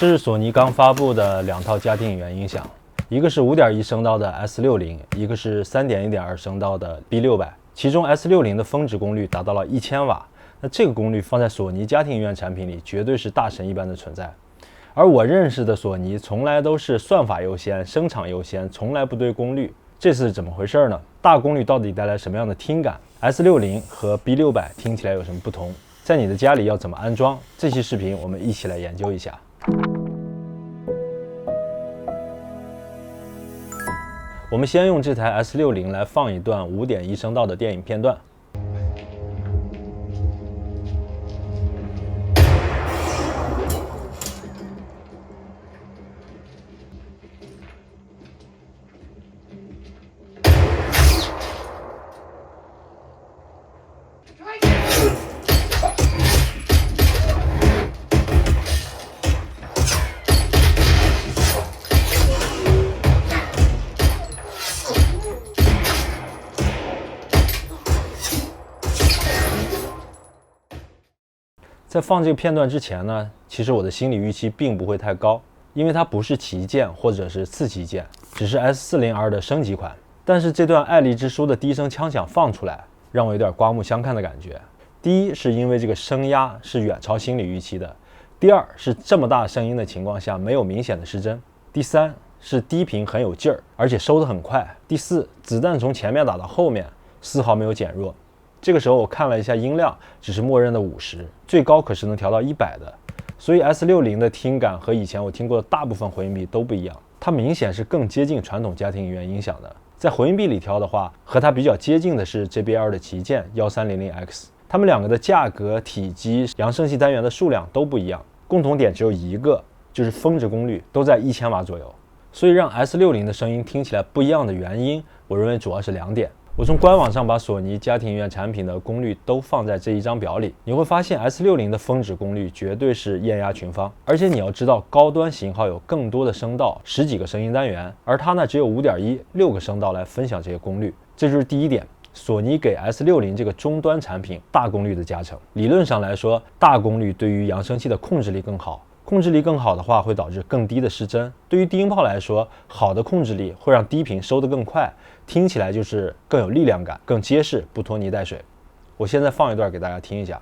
这是索尼刚发布的2套家庭影院音响，一个是5.1声道的 S60， 一个是3.1.2声道的 B600。其中 S60 的峰值功率达到了1000瓦，那这个功率放在索尼家庭影院产品里绝对是大神一般的存在。而我认识的索尼从来都是算法优先、声场优先，从来不对功率。这次是怎么回事呢？大功率到底带来什么样的听感？ S60 和 B600 听起来有什么不同？在你的家里要怎么安装？这期视频我们一起来研究一下。我们先用这台 S60 来放一段5.1声道的电影片段。在放这个片段之前呢，其实我的心理预期并不会太高，因为它不是旗舰或者是次旗舰，只是 S40R 的升级款。但是这段爱丽之书的低声枪响放出来，让我有点刮目相看的感觉。第一是因为这个声压是远超心理预期的，第二是这么大声音的情况下没有明显的失真，第三是低频很有劲儿，而且收得很快，第四子弹从前面打到后面丝毫没有减弱。这个时候我看了一下音量，只是默认的50，最高可是能调到100的，所以 S60 的听感和以前我听过的大部分回音壁都不一样，它明显是更接近传统家庭影院音响的。在回音壁里挑的话，和它比较接近的是 JBL 的旗舰 1300X， 它们两个的价格、体积、扬声器单元的数量都不一样，共同点只有一个，就是峰值功率都在1000瓦左右。所以让 S60 的声音听起来不一样的原因，我认为主要是2点。我从官网上把索尼家庭影院产品的功率都放在这一张表里，你会发现 S60 的峰值功率绝对是艳压群芳，而且你要知道高端型号有更多的声道，10几个声音单元，而它呢只有5.1 6个声道来分享这些功率，这就是第一点。索尼给 S60 这个终端产品大功率的加成，理论上来说，大功率对于扬声器的控制力更好。控制力更好的话，会导致更低的失真。对于低音炮来说，好的控制力会让低频收得更快，听起来就是更有力量感，更结实，不拖泥带水。我现在放一段给大家听一下。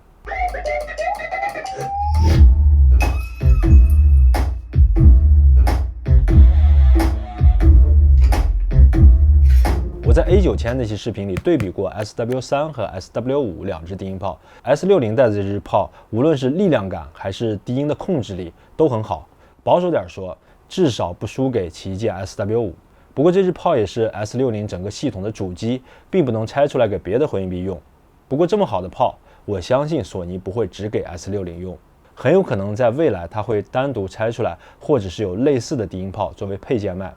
我在 A9000 那期视频里对比过 SW3 和 SW5 两支低音炮， S60 带的这支炮无论是力量感还是低音的控制力都很好，保守点说至少不输给旗舰 SW5。 不过这支炮也是 S60 整个系统的主机，并不能拆出来给别的回音壁用。不过这么好的炮，我相信索尼不会只给 S60 用，很有可能在未来它会单独拆出来，或者是有类似的低音炮作为配件卖。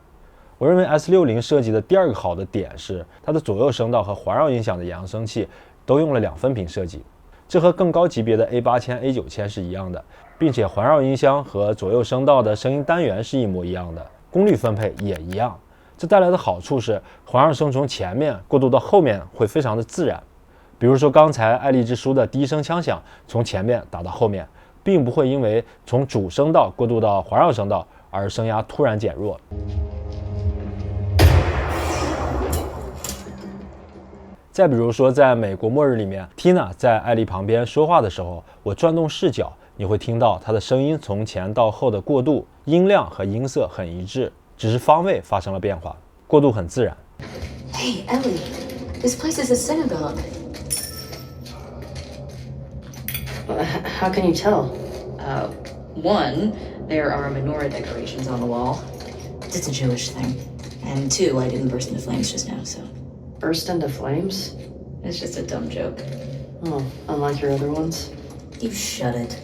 我认为 S60 设计的第二个好的点是，它的左右声道和环绕音响的扬声器都用了2分频设计，这和更高级别的 A8000、A9000 是一样的，并且环绕音箱和左右声道的声音单元是一模一样的，功率分配也一样。这带来的好处是，环绕声从前面过渡到后面会非常的自然。比如说刚才爱丽之书的低声枪响从前面打到后面，并不会因为从主声道过渡到环绕声道而声压突然减弱。再比如说，在美国末日里面 ，Tina 在艾丽旁边说话的时候，我转动视角，你会听到她的声音从前到后的过渡，音量和音色很一致，只是方位发生了变化，过渡很自然。Hey, Ellie, this place is a synagogue. How can you tell? One, there are menorah decorations on the wall. It's a Jewish thing. And two, I didn't burst into flames just now, so... Burst into flames? It's just a dumb joke. Oh, unlike your other ones? You shut it.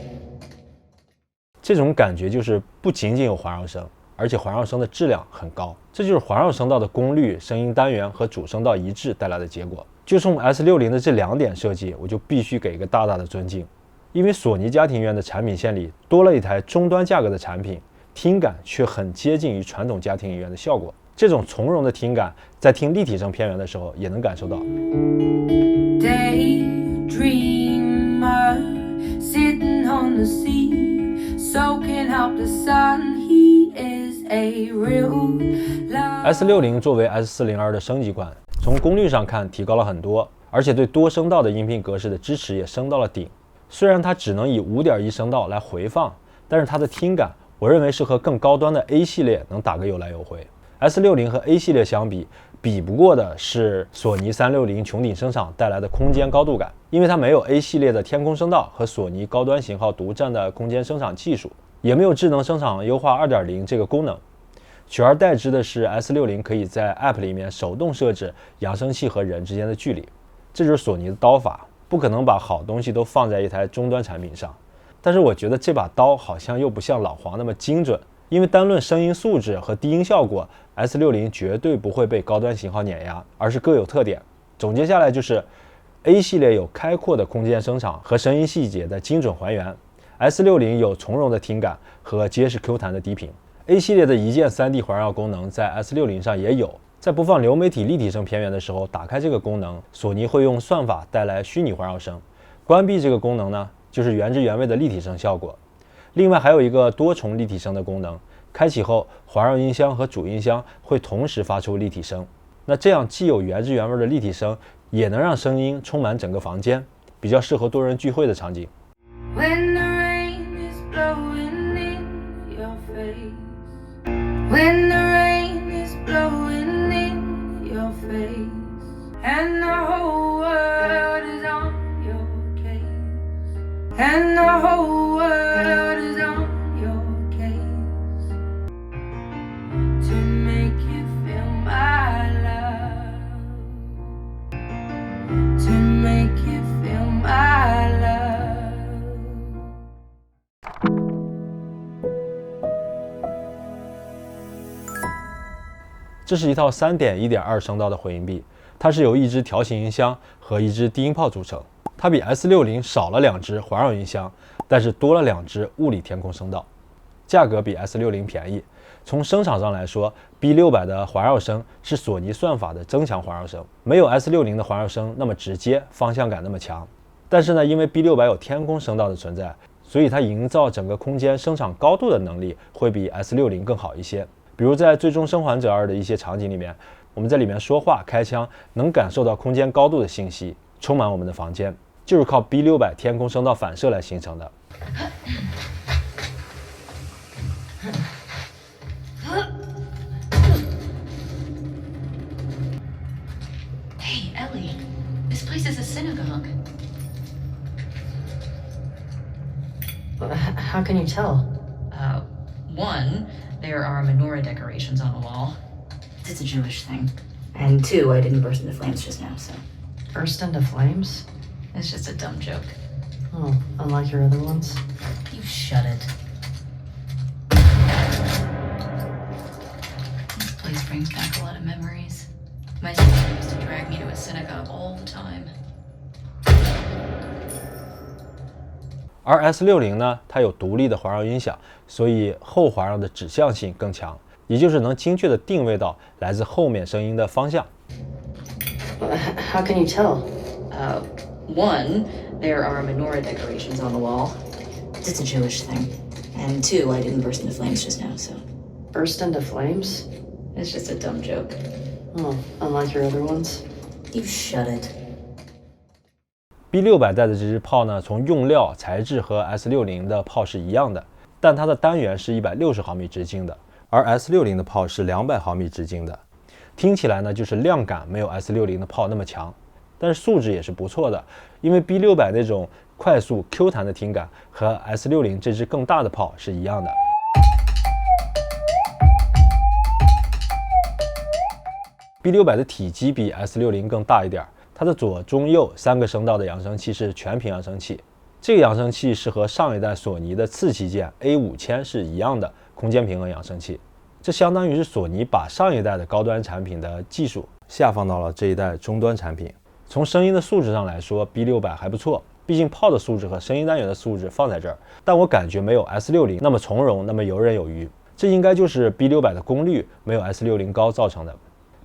这种感觉就是不仅仅有环绕声，而且环绕声的质量很高，这就是环绕声道的功率、声音单元和主声道一致带来的结果。就从 S60 的这2点设计，我就必须给一个大大的尊敬，因为索尼家庭影院的产品线里多了一台终端价格的产品，听感却很接近于传统家庭影院的效果。这种从容的听感，在听立体声片源的时候也能感受到。Daydreamer, sitting on the sea, soaking out the sun. He is a real love. S60作为 S40R 的升级款，从功率上看提高了很多，而且对多声道的音频格式的支持也升到了顶。虽然它只能以5.1声道来回放，但是它的听感，我认为是和更高端的 A 系列能打个有来有回。S60和 A 系列相比，比不过的是索尼360穹顶声场带来的空间高度感，因为它没有 A 系列的天空声道和索尼高端型号独占的空间声场技术，也没有智能声场优化 2.0 这个功能。取而代之的是 S60可以在 App 里面手动设置扬声器和人之间的距离，这就是索尼的刀法，不可能把好东西都放在一台终端产品上。但是我觉得这把刀好像又不像老黄那么精准，因为单论声音素质和低音效果， S60绝对不会被高端型号碾压，而是各有特点。总结下来就是 A 系列有开阔的空间声场和声音细节的精准还原， S60有从容的听感和结实 Q 弹的低频。 A 系列的一键 3D 环绕功能在 S60上也有，在播放流媒体立体声片源的时候，打开这个功能，索尼会用算法带来虚拟环绕声，关闭这个功能呢，就是原汁原味的立体声效果。另外还有一个多重立体声的功能，开启后环绕音箱和主音箱会同时发出立体声，那这样既有原汁原味的立体声，也能让声音充满整个房间，比较适合多人聚会的场景。 When the rain is blowing in your face. When the rain is blowing in your face. And the whole world is on your case. And the whole world is on your case. To make you feel my love. To make you feel my love. 这是一套3.1.2声道的回音壁，它是由一支条形音箱和一支低音炮组成。它比 S60少了2支环绕音箱，但是多了2支物理天空声道，价格比 S60便宜。从声场上来说 ，B600的环绕声是索尼算法的增强环绕声，没有 S60的环绕声那么直接，方向感那么强。但是呢，因为 B600有天空声道的存在，所以它营造整个空间声场高度的能力会比 S60更好一些。比如在《最终生还者2》的一些场景里面，我们在里面说话、开枪，能感受到空间高度的信息，充满我们的房间，就是靠 B600天空声道反射来形成的。Hey, Ellie, this place is a synagogue. How can you tell? One, there are menorah decorations on the wall. It's a Jewish thing. And two, I didn't burst into flames just now, so Burst into flames? it's just a dumb joke. Oh, unlike your other ones? You shut it. This place brings back a lot of memories. My sister used to drag me to a synagogue all the time. 而 S60呢，它有独立的环绕音响，所以后环绕的指向性更强，也就是能精确地定位到来自后面声音的方向。How can you tell? One, there are menorah decorations on the wall. It's a Jewish thing. And two, I didn't burst into flames just now, so Burst into flames? it's just a dumb joke. Oh, unlike your other ones? You shut it. B600带的这支炮呢，从用料、材质和 S60的炮是一样的，但它的单元是160毫米直径的，而 S60的炮是200毫米直径的。听起来呢，就是量感没有 S60的炮那么强，但是素质也是不错的，因为 B600那种快速 Q 弹的听感和 S60这支更大的炮是一样的。B600的体积比 S60更大一点，它的左、中、右3个声道的扬声器是全频扬声器，这个扬声器是和上一代索尼的次旗舰 A5000是一样的空间平衡扬声器，这相当于是索尼把上一代的高端产品的技术下放到了这一代终端产品。从声音的素质上来说 ，B600还不错，毕竟炮的素质和声音单元的素质放在这儿，但我感觉没有 S60那么从容，那么游刃有余。这应该就是 B600的功率没有 S60高造成的。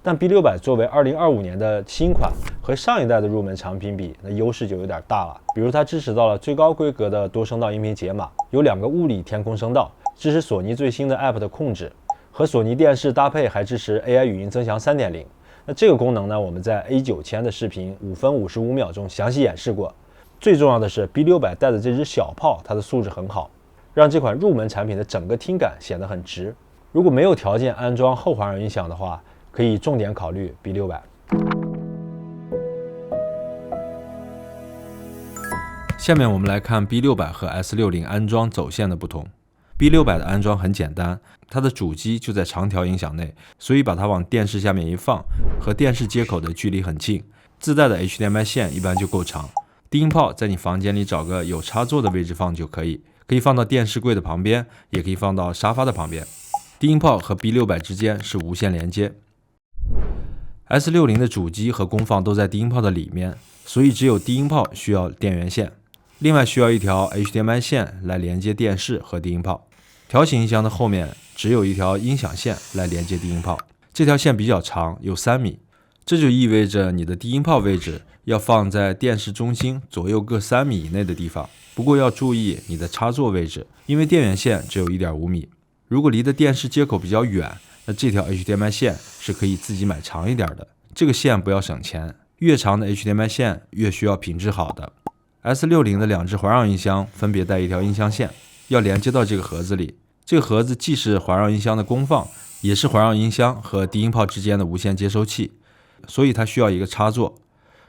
但 B600作为2025年的新款，和上一代的入门产品比，那优势就有点大了。比如它支持到了最高规格的多声道音频解码，有2个物理天空声道，支持索尼最新的 App 的控制，和索尼电视搭配还支持 AI 语音增强 3.0。那这个功能呢，我们在 A9000的视频5分55秒中详细演示过。最重要的是 B600带的这只小炮，它的素质很好，让这款入门产品的整个听感显得很直。如果没有条件安装后环绕音响的话，可以重点考虑 B600。下面我们来看 B600和 S60 安装走线的不同。B600 的安装很简单，它的主机就在长条音响内，所以把它往电视下面一放，和电视接口的距离很近，自带的 HDMI 线一般就够长。低音炮在你房间里找个有插座的位置放就可以，可以放到电视柜的旁边，也可以放到沙发的旁边。低音炮和 B600 之间是无线连接。S60 的主机和功放都在低音炮的里面，所以只有低音炮需要电源线，另外需要一条 HDMI 线来连接电视和低音炮。条形音箱的后面只有一条音响线来连接低音炮，这条线比较长，有3米，这就意味着你的低音炮位置要放在电视中心左右各3米以内的地方。不过要注意你的插座位置，因为电源线只有 1.5米。如果离的电视接口比较远，那这条 HDMI 线是可以自己买长一点的，这个线不要省钱，越长的 HDMI 线越需要品质好的。S60 的2只环绕音箱分别带一条音箱线，要连接到这个盒子里。这个盒子既是环绕音箱的功放，也是环绕音箱和低音炮之间的无线接收器，所以它需要一个插座。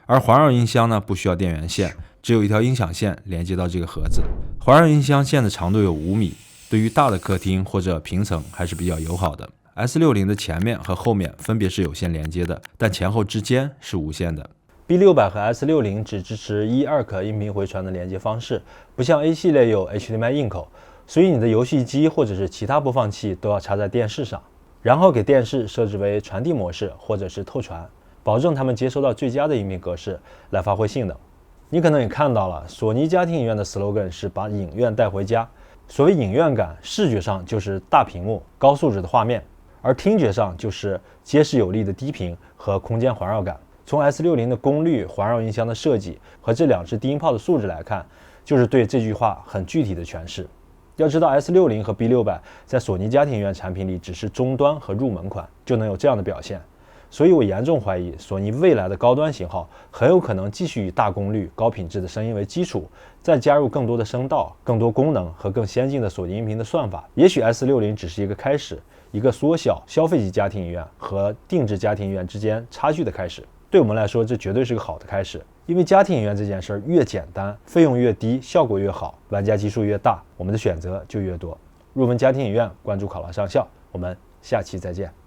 而环绕音箱呢，不需要电源线，只有一条音响线连接到这个盒子。环绕音箱线的长度有5米，对于大的客厅或者平层还是比较友好的。S60 的前面和后面分别是有线连接的，但前后之间是无线的。B600 和 S60 只支持1、2颗音频回传的连接方式，不像 A 系列有 HDMI 硬口，所以你的游戏机或者是其他播放器都要插在电视上，然后给电视设置为传递模式或者是透传，保证它们接收到最佳的音频格式来发挥性能。你可能也看到了，索尼家庭影院的 slogan 是把影院带回家。所谓影院感，视觉上就是大屏幕、高素质的画面，而听觉上就是结实有力的低频和空间环绕感。从 S60 的功率、环绕音箱的设计和这2只低音炮的素质来看，就是对这句话很具体的诠释。要知道 S60 和 B600 在索尼家庭影院产品里只是中端和入门款，就能有这样的表现。所以我严重怀疑索尼未来的高端型号很有可能继续以大功率、高品质的声音为基础，再加入更多的声道、更多功能和更先进的索尼音频的算法。也许 S60 只是一个开始，一个缩小消费级家庭影院和定制家庭影院之间差距的开始。对我们来说，这绝对是个好的开始，因为家庭影院这件事儿越简单，费用越低，效果越好，玩家基数越大，我们的选择就越多。入门家庭影院，关注考拉上校，我们下期再见。